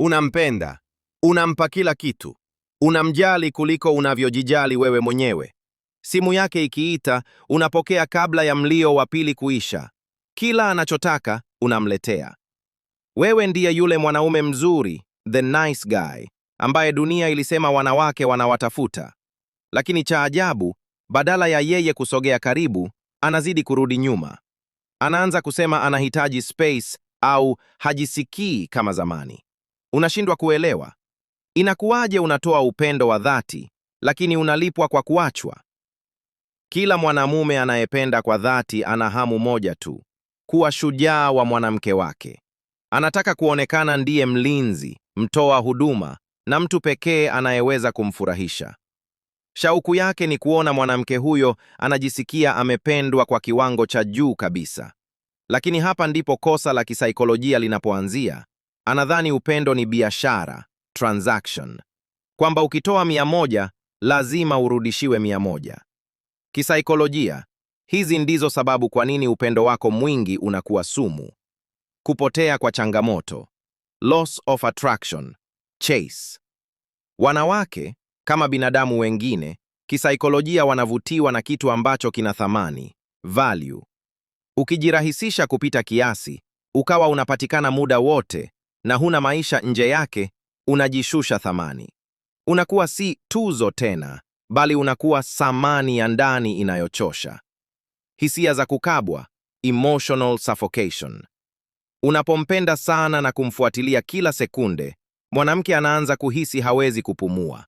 Unampenda, unampa kila kitu, unamjali kuliko unavyojijali wewe mwenyewe. Simu yake ikiita, unapokea kabla ya mlio wa pili kuisha. Kila anachotaka, unamletea. Wewe ndiye yule mwanaume mzuri, the nice guy, ambaye dunia ilisema wanawake wanawatafuta. Lakini cha ajabu, badala ya yeye kusogea karibu, anazidi kurudi nyuma. Anaanza kusema anahitaji space au hajisikii kama zamani. Unashindwa kuelewa. Inakuwaje unatoa upendo wa dhati, lakini unalipwa kwa kuachwa? Kila mwanamume anayependa kwa dhati ana hamu moja tu, kuwa shujaa wa mwanamke wake. Anataka kuonekana ndiye mlinzi, mtoa huduma, na mtu pekee anayeweza kumfurahisha. Shauku yake ni kuona mwanamke huyo anajisikia amependwa kwa kiwango cha juu kabisa. Lakini hapa ndipo kosa la kisaikolojia linapoanzia. Anadhani upendo ni biashara, transaction, kwamba ukitoa 100 lazima urudishiwe 100. Kisaikolojia, hizi ndizo sababu kwa nini upendo wako mwingi unakuwa sumu. Kupotea kwa changamoto, loss of attraction, chase. Wanawake, kama binadamu wengine, kisaikolojia wanavutiwa na kitu ambacho kina thamani, value. Ukijirahisisha kupita kiasi, ukawa unapatikana muda wote, na huna maisha nje yake, unajishusha thamani. Unakuwa si tuzo tena, bali unakuwa samani ya ndani inayochosha. Hisia za kukabwa, emotional suffocation. Unapompenda sana na kumfuatilia kila sekunde, mwanamke anaanza kuhisi hawezi kupumua.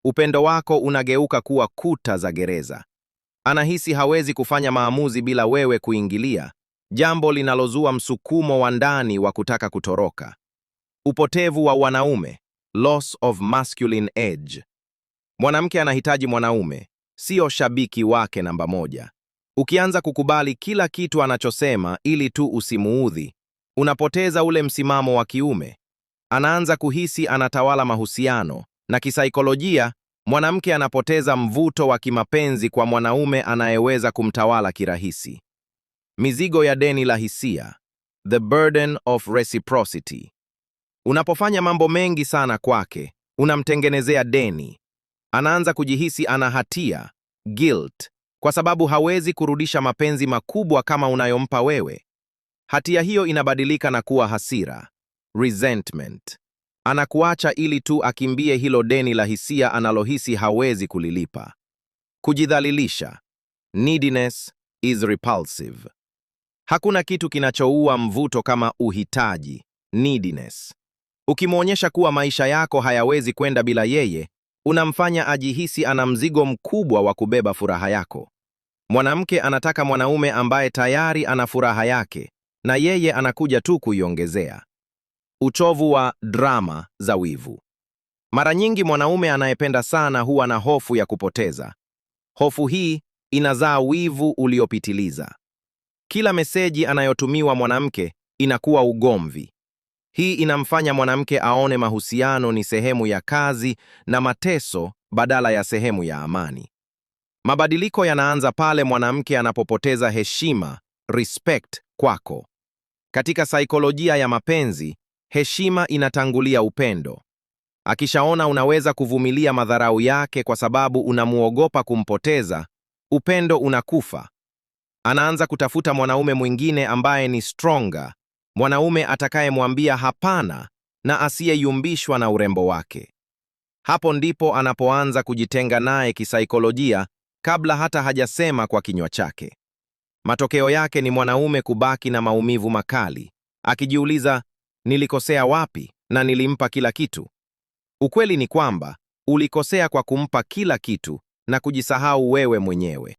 Upendo wako unageuka kuwa kuta za gereza. Anahisi hawezi kufanya maamuzi bila wewe kuingilia, jambo linalozua msukumo wa ndani wa kutaka kutoroka. Upotevu wa wanaume, loss of masculine edge. Mwanamke anahitaji mwanaume, sio shabiki wake namba 1. Ukianza kukubali kila kitu anachosema ili tu usimuudhi, unapoteza ule msimamo wa kiume. Anaanza kuhisi anatawala mahusiano, na kisaikolojia, mwanamke anapoteza mvuto wa kimapenzi kwa mwanaume anayeweza kumtawala kirahisi. Mizigo ya deni la hisia, the burden of reciprocity. Unapofanya mambo mengi sana kwake, unamtengenezea deni. Anaanza kujihisi ana hatia, guilt, kwa sababu hawezi kurudisha mapenzi makubwa kama unayompa wewe. Hatia hiyo inabadilika na kuwa hasira, resentment. Anakuacha ili tu akimbie hilo deni la hisia anallohisi hawezi kulilipa. Kujidhalilisha, neediness is repulsive. Hakuna kitu kinachoua mvuto kama uhitaji, neediness. Ukimwonyesha kuwa maisha yako hayawezi kwenda bila yeye, unamfanya ajihisi ana mzigo mkubwa wa kubeba furaha yako. Mwanamke anataka mwanaume ambaye tayari ana furaha yake, na yeye anakuja tu kuiongezea. Uchovu wa drama za wivu. Mara nyingi mwanaume anayependa sana huwa na hofu ya kupoteza. Hofu hii inazaa wivu uliopitiliza. Kila meseji anayotumiwa mwanamke inakuwa ugomvi. Hii inamfanya mwanamke aone mahusiano ni sehemu ya kazi na mateso badala ya sehemu ya amani. Mabadiliko yanaanza pale mwanamke anapopoteza heshima, respect kwako. Katika saikolojia ya mapenzi, heshima inatangulia upendo. Akishaona unaweza kuvumilia madharau yake kwa sababu unamuogopa kumpoteza, upendo unakufa. Anaanza kutafuta mwanaume mwingine ambaye ni stronger, mwanaume atakayemwambia hapana na asiyeyumbishwa na urembo wake. Hapo ndipo anapoanza kujitenga naye kisaikolojia kabla hata hajasema kwa kinywa chake. Matokeo yake ni mwanaume kubaki na maumivu makali, akijiuliza, nilikosea wapi na nilimpa kila kitu? Ukweli ni kwamba ulikosea kwa kumpa kila kitu na kujisahau wewe mwenyewe.